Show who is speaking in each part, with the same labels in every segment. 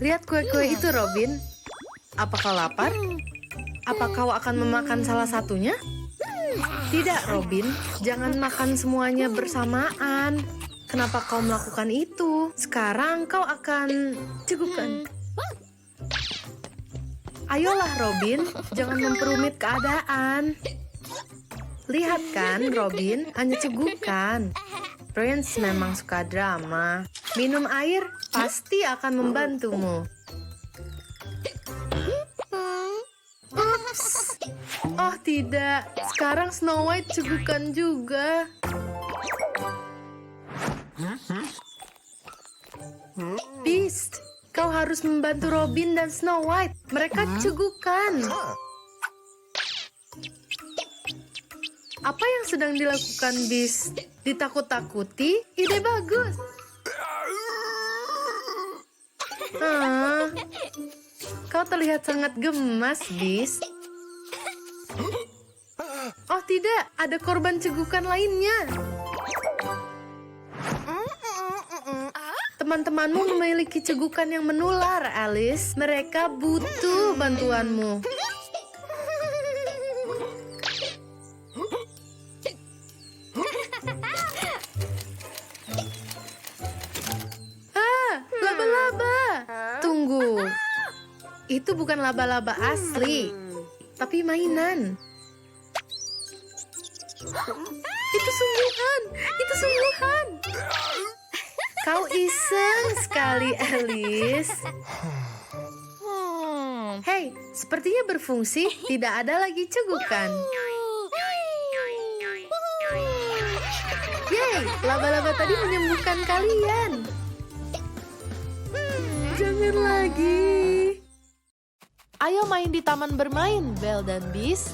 Speaker 1: Lihat kue-kue itu, Robin. Apa kau lapar? Apa kau akan memakan salah satunya? Tidak, Robin. Jangan makan semuanya bersamaan. Kenapa kau melakukan itu? Sekarang kau akan cegukan. Ayolah, Robin. Jangan memperumit keadaan. Lihat kan, Robin, hanya cegukan. Prince memang suka drama. Minum air pasti akan membantumu. Ups. Oh tidak, sekarang Snow White cegukan juga. Beast, kau harus membantu Robin dan Snow White. Mereka cegukan. Apa yang sedang dilakukan Beast? Ditakut-takuti? Ide bagus. Kau terlihat sangat gemas, Beast. Oh tidak, ada korban cegukan lainnya. Teman-temanmu memiliki cegukan yang menular, Alice. Mereka butuh bantuanmu. Laba-laba. Tunggu. Itu bukan laba-laba asli, tapi mainan. Itu sungguhan. Itu sungguhan. Kau iseng sekali, Alice. Hei, sepertinya berfungsi. Tidak ada lagi cegukan. Yeay, laba-laba tadi menyembuhkan kalian. Jangan lagi. Ayo main di taman bermain, Belle dan Beast.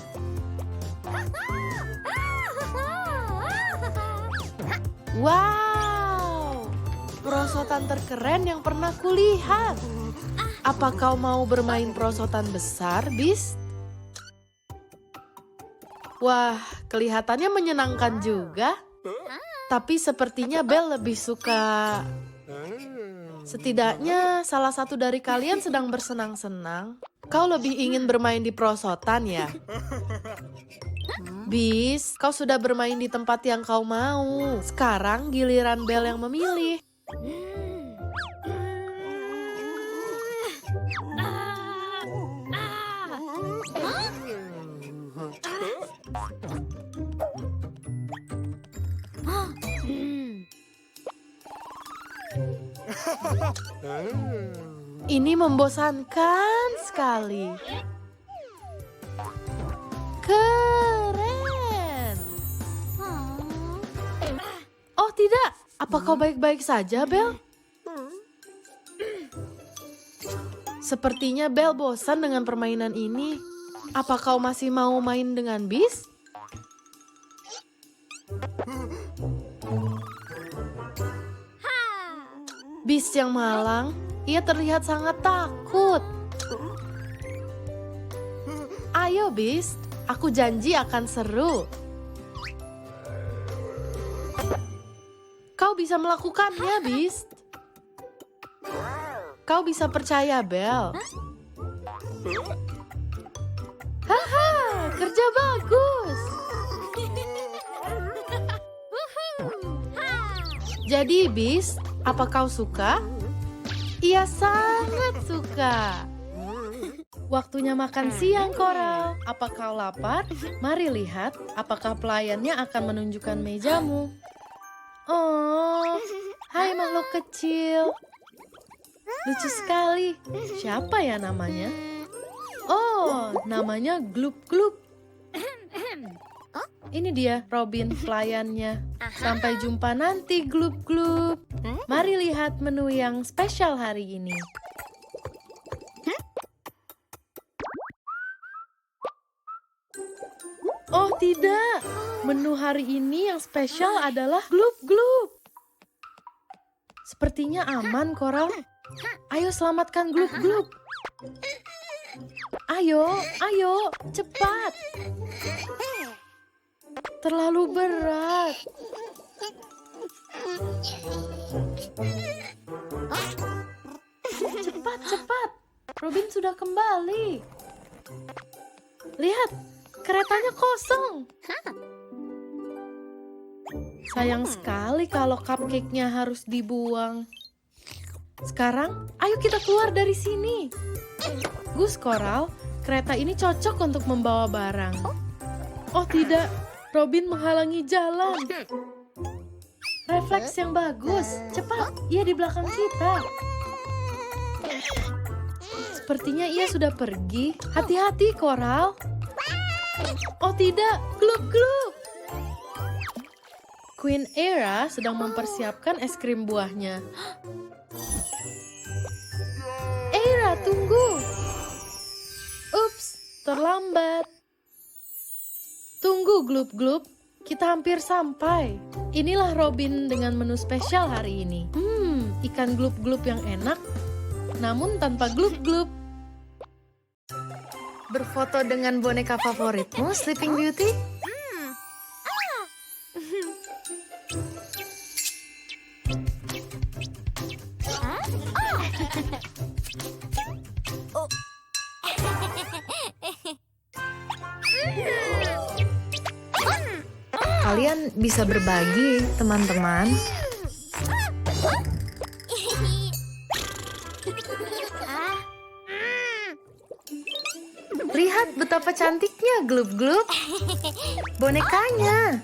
Speaker 1: Wow, perosotan terkeren yang pernah kulihat. Apa kau mau bermain perosotan besar, Beast? Wah, kelihatannya menyenangkan juga. Tapi sepertinya Belle lebih suka... Setidaknya salah satu dari kalian sedang bersenang-senang. Kau lebih ingin bermain di perosotan ya? Beast, kau sudah bermain di tempat yang kau mau. Sekarang giliran Belle yang memilih. Ini membosankan sekali. Keren. Oh tidak, apa kau baik-baik saja, Belle? Sepertinya Belle bosan dengan permainan ini. Apa kau masih mau main dengan Beast? Beast yang malang, ia terlihat sangat takut. Ayo Beast, aku janji akan seru. Kau bisa melakukannya, Beast. Kau bisa percaya, Belle. Haha, kerja bagus. Jadi, Beast, apa kau suka? Ia sangat suka. Waktunya makan siang, Coral. Apa kau lapar? Mari lihat, apakah pelayannya akan menunjukkan mejamu. Oh, hai makhluk kecil. Lucu sekali. Siapa ya namanya? Oh, namanya Glup-Glup. Ini dia Robin pelayannya. Sampai jumpa nanti, Glup-Glup. Mari lihat menu yang spesial hari ini. Oh tidak, menu hari ini yang spesial adalah Glup-Glup. Sepertinya aman, Coral. Ayo selamatkan Glup-Glup. Ayo, ayo, cepat. Terlalu berat. Cepat, cepat. Robin sudah kembali. Lihat, keretanya kosong. Sayang sekali kalau cupcake-nya harus dibuang. Sekarang, ayo kita keluar dari sini. Gus Coral, kereta ini cocok untuk membawa barang. Oh tidak, Robin menghalangi jalan. Refleks yang bagus. Cepat, ia di belakang kita. Sepertinya ia sudah pergi. Hati-hati, Coral. Oh tidak, gluk-gluk. Queen Era sedang mempersiapkan es krim buahnya. Era, tunggu. Ups, terlambat. Tunggu, Glup-Glup. Kita hampir sampai. Inilah Robin dengan menu spesial hari ini. Ikan Glup-Glup yang enak, namun tanpa Glup-Glup. Berfoto dengan boneka favoritmu, Sleeping Beauty? Kalian bisa berbagi, teman-teman. Lihat betapa cantiknya Glup-Glup. Bonekanya.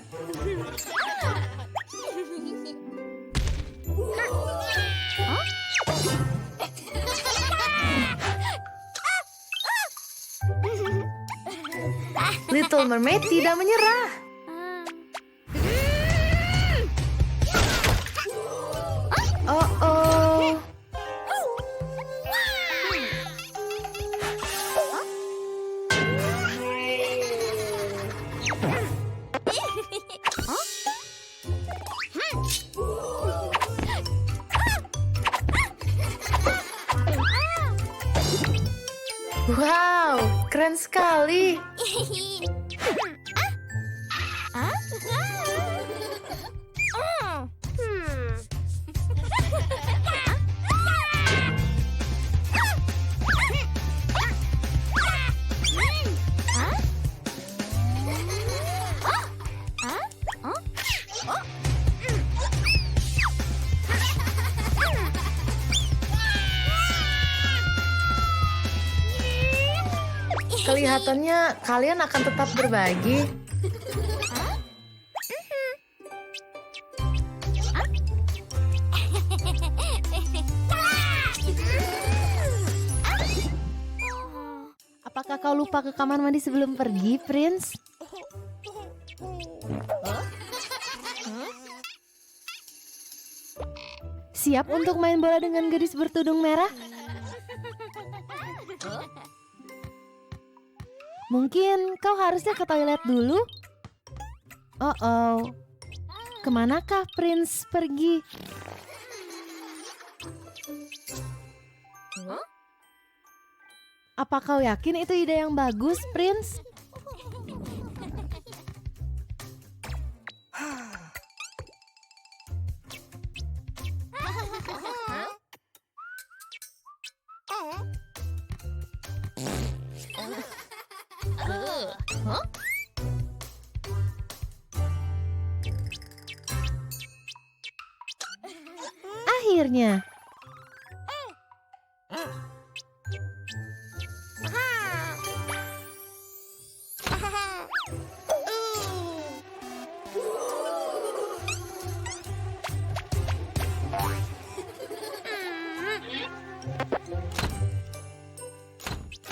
Speaker 1: Little Mermaid tidak menyerah. Oh. Wow, keren sekali. Kelihatannya kalian akan tetap berbagi. Apakah kau lupa ke kamar mandi sebelum pergi, Prince? Siap untuk main bola dengan gadis bertudung merah? Mungkin kau harusnya ke toilet dulu. Oh, kemanakah Prince pergi? Apa kau yakin itu ide yang bagus, Prince? Akhirnya.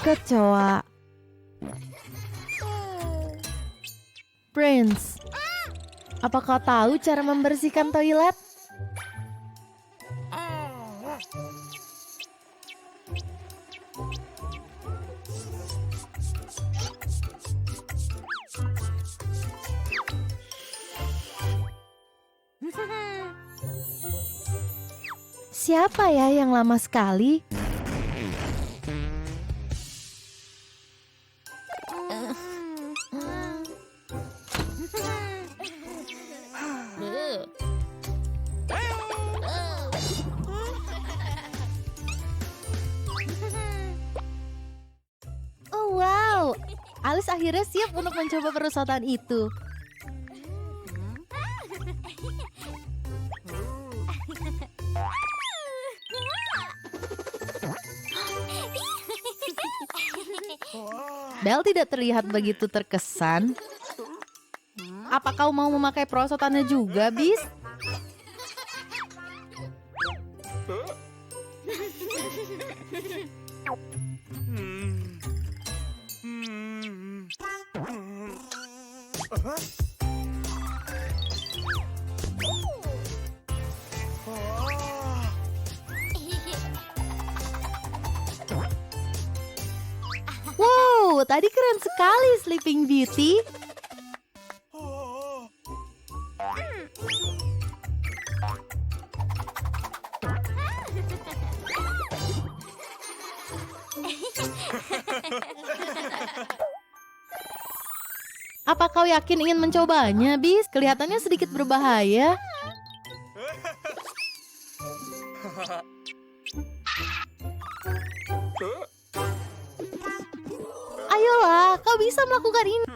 Speaker 1: Kecoa. Prince, apa kau tahu cara membersihkan toilet? Siapa ya yang lama sekali?
Speaker 2: Alice akhirnya siap untuk mencoba perusahaan itu. Belle tidak terlihat begitu terkesan. Apa kau mau memakai perosotannya juga, Bis? Wow, tadi keren sekali Sleeping Beauty. Apa kau yakin ingin mencobanya, Bis? Kelihatannya sedikit berbahaya. Ayolah, kau bisa melakukan ini.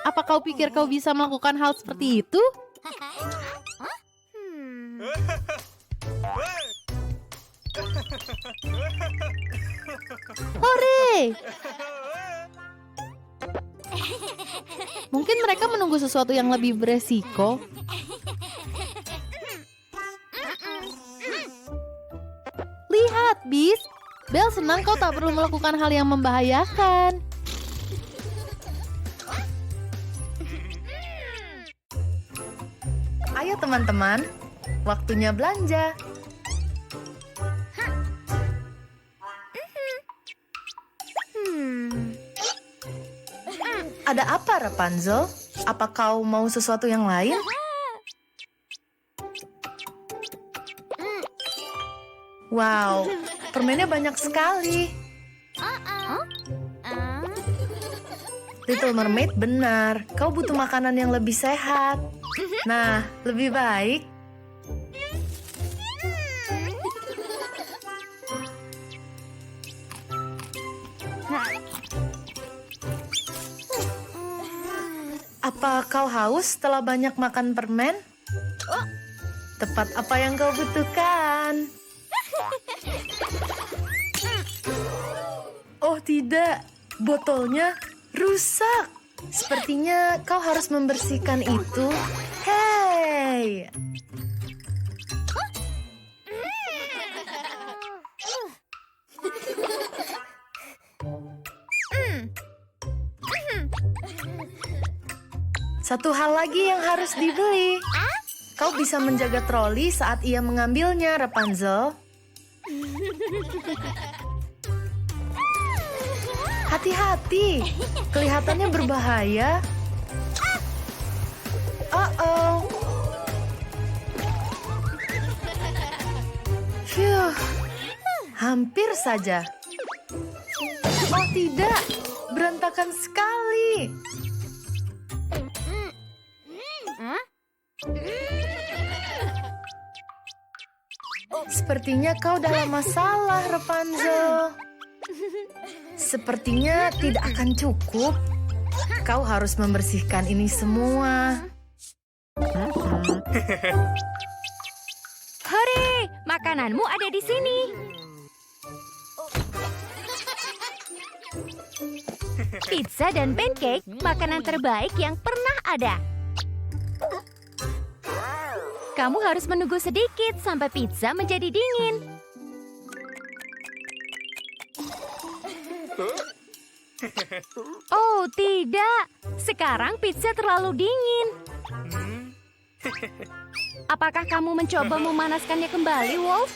Speaker 2: Apa kau pikir kau bisa melakukan hal seperti itu? Hore! Mungkin mereka menunggu sesuatu yang lebih beresiko. Lihat, Bis. Belle senang kau tak perlu melakukan hal yang membahayakan.
Speaker 1: Ayo teman-teman, waktunya belanja. Ada apa, Rapunzel? Apa kau mau sesuatu yang lain? Wow, permennya banyak sekali. Little Mermaid benar, kau butuh makanan yang lebih sehat. Nah, lebih baik. Apa kau haus setelah banyak makan permen? Tepat apa yang kau butuhkan. Oh tidak, botolnya rusak. Sepertinya kau harus membersihkan itu. Hei! Satu hal lagi yang harus dibeli. Kau bisa menjaga troli saat ia mengambilnya, Rapunzel. Hati-hati, kelihatannya berbahaya. Oh. Phew, hampir saja. Oh tidak, berantakan sekali. Sepertinya kau dalam masalah, Rapunzel. Sepertinya tidak akan cukup. Kau harus membersihkan ini semua.
Speaker 3: Hore, makananmu ada di sini. Pizza dan pancake, makanan terbaik yang pernah ada. Kamu harus menunggu sedikit sampai pizza menjadi dingin. Oh, tidak. Sekarang pizza terlalu dingin. Apakah kamu mencoba memanaskannya kembali, Wolf?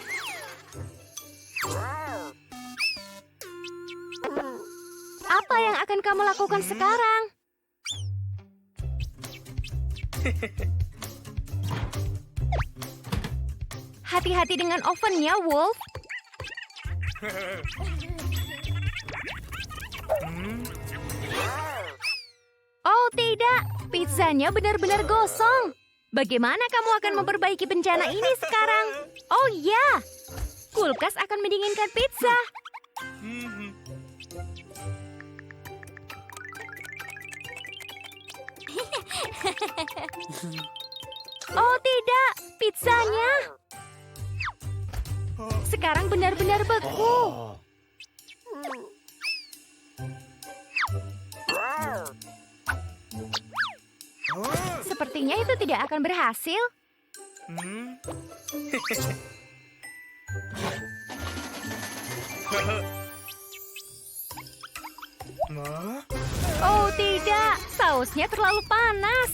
Speaker 3: Apa yang akan kamu lakukan sekarang? Hati-hati dengan ovennya, Wolf. Oh tidak, pizzanya benar-benar gosong. Bagaimana kamu akan memperbaiki bencana ini sekarang? Oh ya, kulkas akan mendinginkan pizza. Oh tidak, pizzanya. Sekarang benar-benar beku. Sepertinya itu tidak akan berhasil. Oh tidak, sausnya terlalu panas.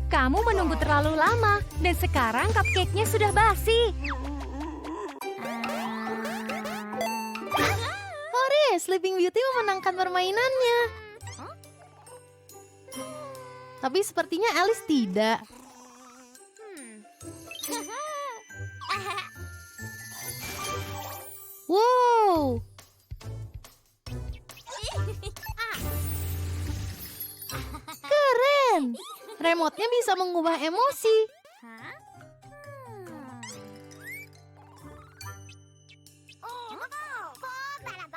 Speaker 3: Kamu menunggu terlalu lama, dan sekarang cupcake-nya sudah basi.
Speaker 2: Hore, Sleeping Beauty memenangkan permainannya. Tapi sepertinya Alice tidak. Wow. Keren. Remote-nya bisa mengubah emosi.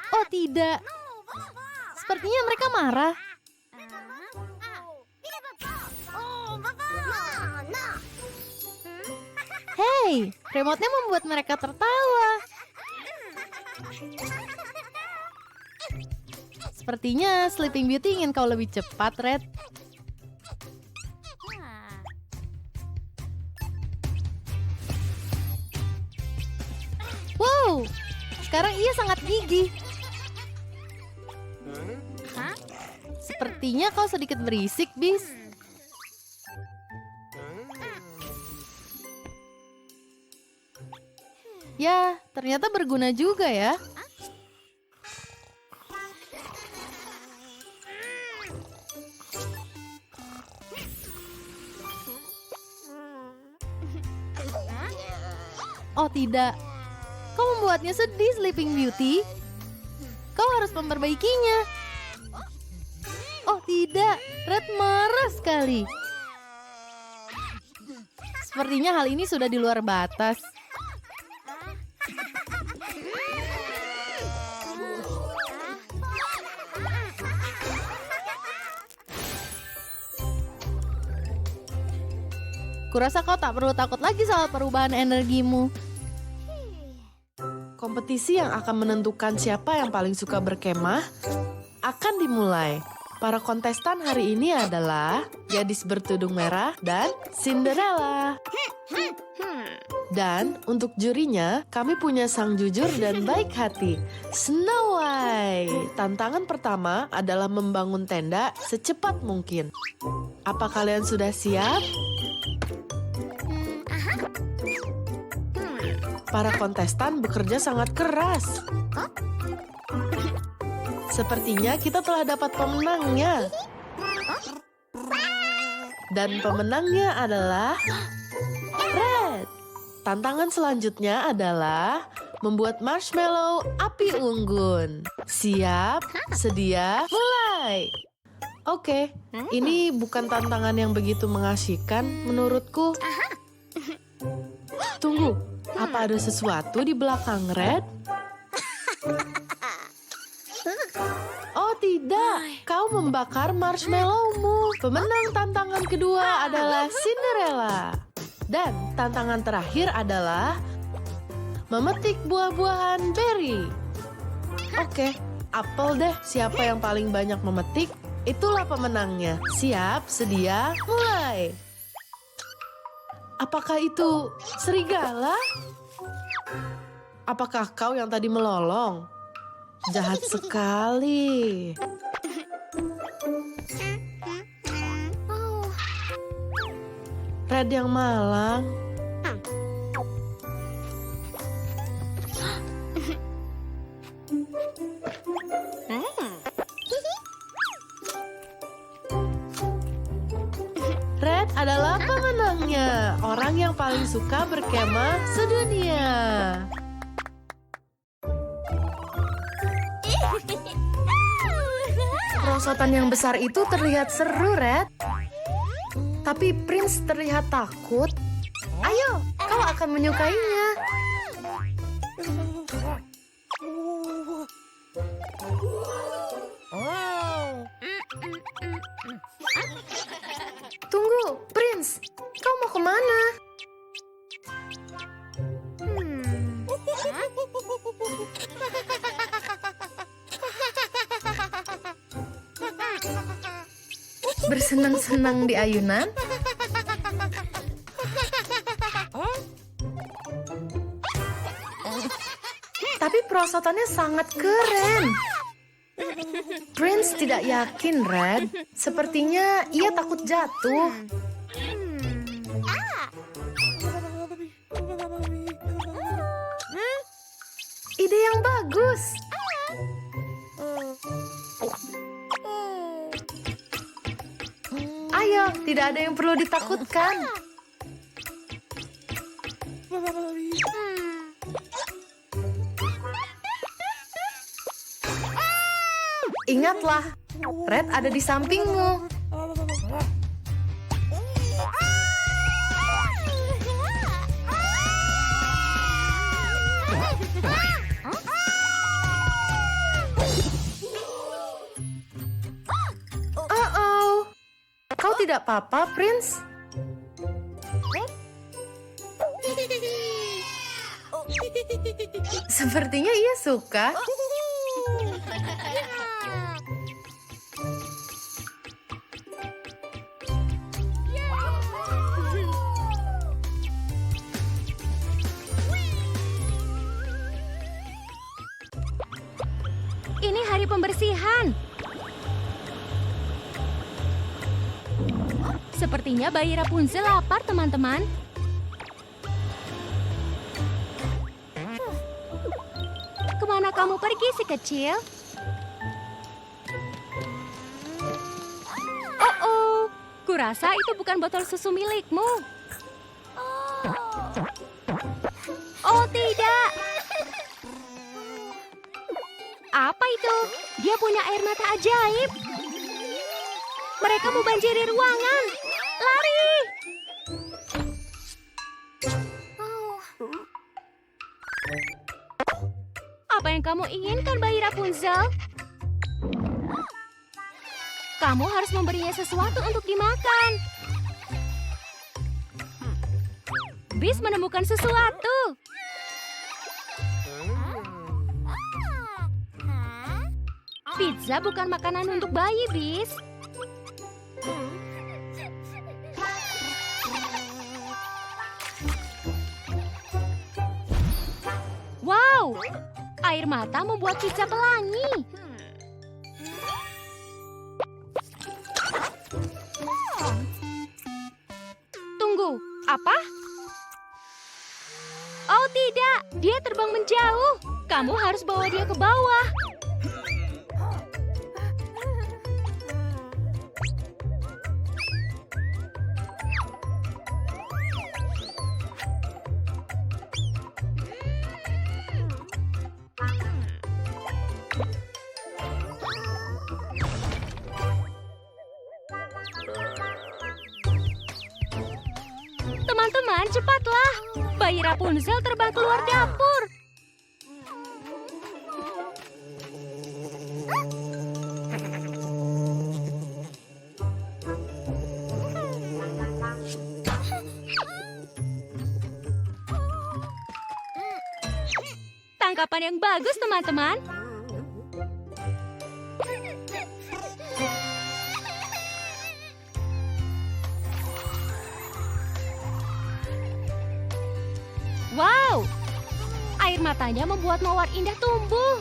Speaker 2: Oh tidak. Sepertinya mereka marah. Hey, remote-nya membuat mereka tertawa. Sepertinya Sleeping Beauty ingin kau lebih cepat, Red. Wow, sekarang ia sangat gigih. Sepertinya kau sedikit berisik, Bis. Ya, ternyata berguna juga ya. Oh tidak, kau membuatnya sedih, Sleeping Beauty. Kau harus memperbaikinya. Oh tidak, Red marah sekali. Sepertinya hal ini sudah di luar batas. Kurasa kau tak perlu takut lagi soal perubahan energimu.
Speaker 1: Kompetisi yang akan menentukan siapa yang paling suka berkemah akan dimulai. Para kontestan hari ini adalah gadis bertudung merah dan Cinderella. Dan untuk jurinya, kami punya sang jujur dan baik hati, Snow White. Tantangan pertama adalah membangun tenda secepat mungkin. Apa kalian sudah siap? Para kontestan bekerja sangat keras. Sepertinya kita telah dapat pemenangnya. Dan pemenangnya adalah Red. Tantangan selanjutnya adalah membuat marshmallow api unggun. Siap, sedia, mulai. Oke, ini bukan tantangan yang begitu mengasihkan menurutku. Tunggu, apa ada sesuatu di belakang Red? Oh tidak, kau membakar marshmallowmu. Pemenang tantangan kedua adalah Cinderella. Dan tantangan terakhir adalah memetik buah-buahan berry. Oke, apel deh. Siapa yang paling banyak memetik, itulah pemenangnya. Siap, sedia, mulai. Apakah itu serigala? Apakah kau yang tadi melolong? Jahat sekali. Red yang malang. Red adalah pemenangnya.
Speaker 2: hadiahnya. Orang yang paling suka berkemah sedunia.
Speaker 1: Perosotan yang besar itu terlihat seru, Red. Tapi Prince terlihat takut. Ayo, kau akan menyukainya. Tunggu, Prince. Kau mau kemana? Bersenang-senang di ayunan? Tapi perosotannya sangat keren. Prince tidak yakin, Red. Sepertinya ia takut jatuh. Ide yang bagus. Ayo, tidak ada yang perlu ditakutkan. Ingatlah, Red ada di sampingmu. Oh, kau tidak apa-apa, Prince? Sepertinya ia suka.
Speaker 3: Ini hari pembersihan. Sepertinya bayi Rapunzel lapar, teman-teman. Kemana kamu pergi, si kecil? Oh, kurasa itu bukan botol susu milikmu. Oh, tidak. Apa itu? Dia punya air mata ajaib. Mereka membanjiri ruangan. Lari! Apa yang kamu inginkan, bayi Rapunzel? Kamu harus memberinya sesuatu untuk dimakan. Bis menemukan sesuatu. Pizza bukan makanan untuk bayi, Bis. Wow, air mata membuat pizza pelangi. Tunggu, apa? Oh tidak, dia terbang menjauh. Kamu harus bawa dia ke bawah. Teman-teman, cepatlah. Bayi Rapunzel terbang keluar dapur. Tangkapan yang bagus, teman-teman. Wow, air matanya membuat mawar indah tumbuh.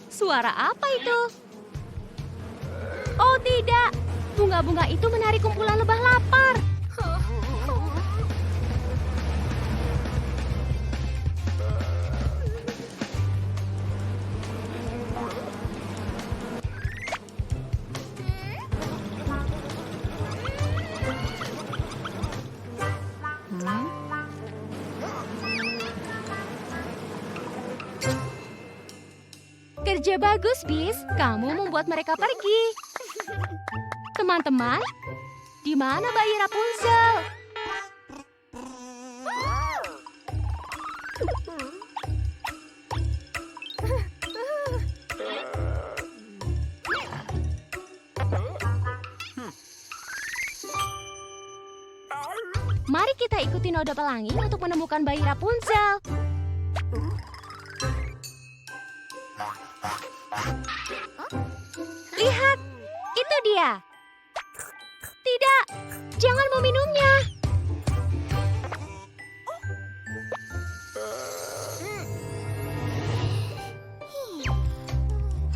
Speaker 3: Suara apa itu? Oh tidak, bunga-bunga itu menarik kumpulan lebah lapar. Kerja bagus, Bis. Kamu membuat mereka pergi. Teman-teman, di mana bayi Rapunzel? Mari kita ikuti noda pelangi untuk menemukan bayi Rapunzel. Lihat, itu dia. Tidak, jangan meminumnya.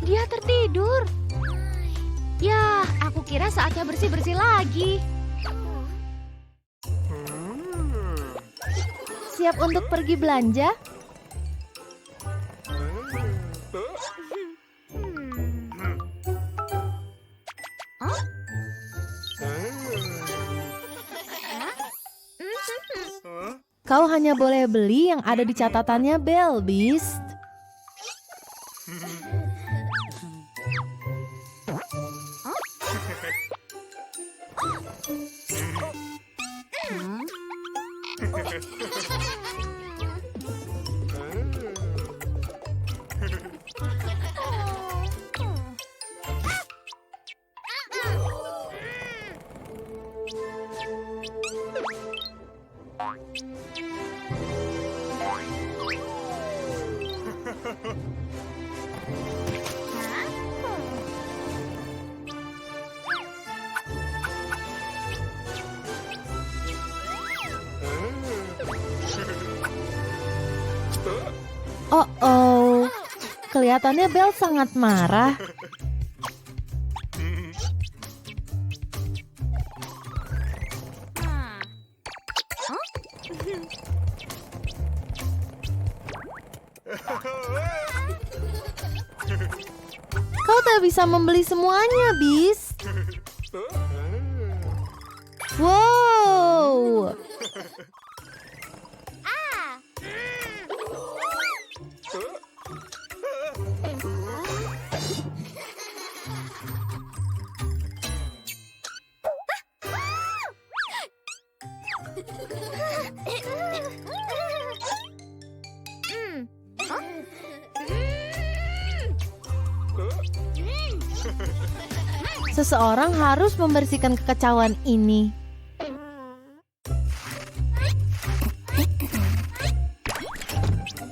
Speaker 3: Dia tertidur. Ya, aku kira saatnya bersih-bersih lagi.
Speaker 2: Siap untuk pergi belanja? Kau hanya boleh beli yang ada di catatannya Belle, Beast. Oh, kelihatannya Belle sangat marah. Kau tak bisa membeli semuanya, Beast. Wow. Seseorang harus membersihkan kekacauan ini.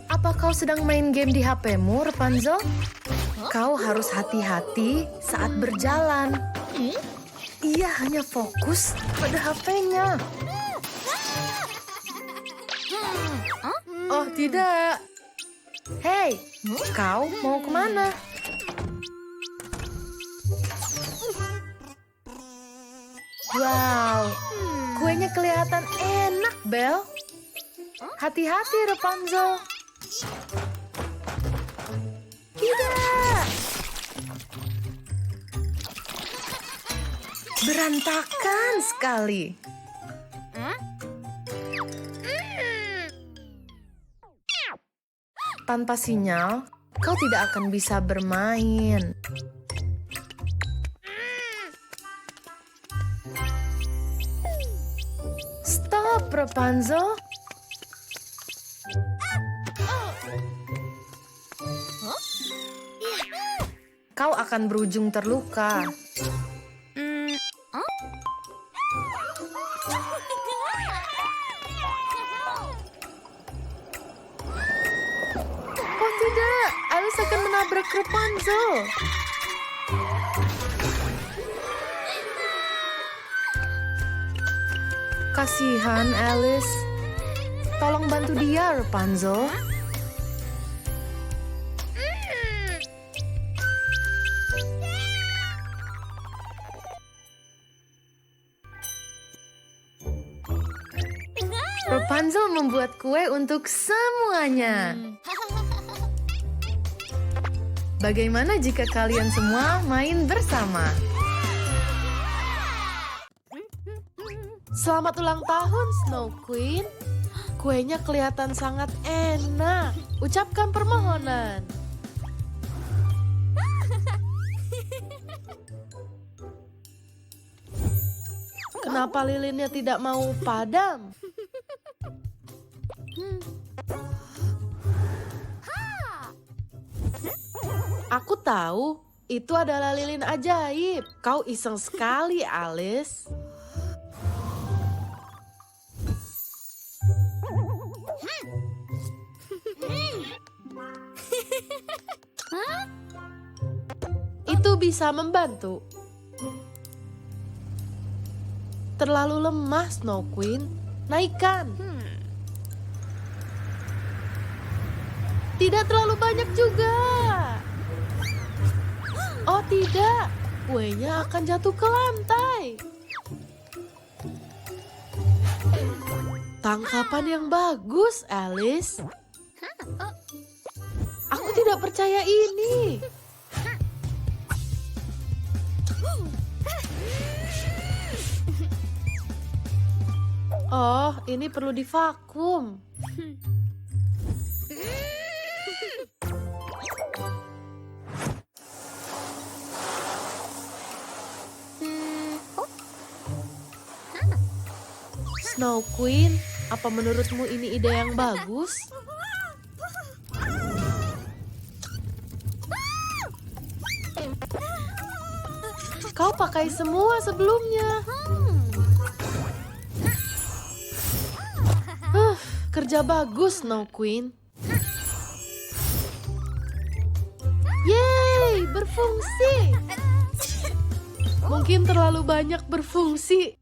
Speaker 1: Apa kau sedang main game di HP-mu, Rapunzel? Kau harus hati-hati saat berjalan. Ia hanya fokus pada HP-nya. Oh, tidak. Hei, kau mau kemana? Wow, kuenya kelihatan enak, Belle. Hati-hati, Rapunzel. Tidak. Berantakan sekali. Tanpa sinyal, kau tidak akan bisa bermain. Stop, Rapunzel. Kau akan berujung terluka. Oh tidak, Alice akan menabrak Rapunzel. Kasihan Alice. Tolong bantu dia, Rapunzel. Rapunzel membuat kue untuk semuanya. Bagaimana jika kalian semua main bersama?
Speaker 2: Selamat ulang tahun, Snow Queen. Kuenya kelihatan sangat enak. Ucapkan permohonan.
Speaker 1: Kenapa lilinnya tidak mau padam? Aku tahu, itu adalah lilin ajaib. Kau iseng sekali, Alice. Itu bisa membantu. Terlalu lemah, Snow Queen. Naikkan. Tidak terlalu banyak juga. Oh tidak, kuenya akan jatuh ke lantai. Tangkapan yang bagus, Alice. Aku tidak percaya ini. Oh, ini perlu divakum. Snow Queen, apa menurutmu ini ide yang bagus? Kau pakai semua sebelumnya. Kerja bagus, Snow Queen. Yeay, berfungsi. Mungkin terlalu banyak berfungsi.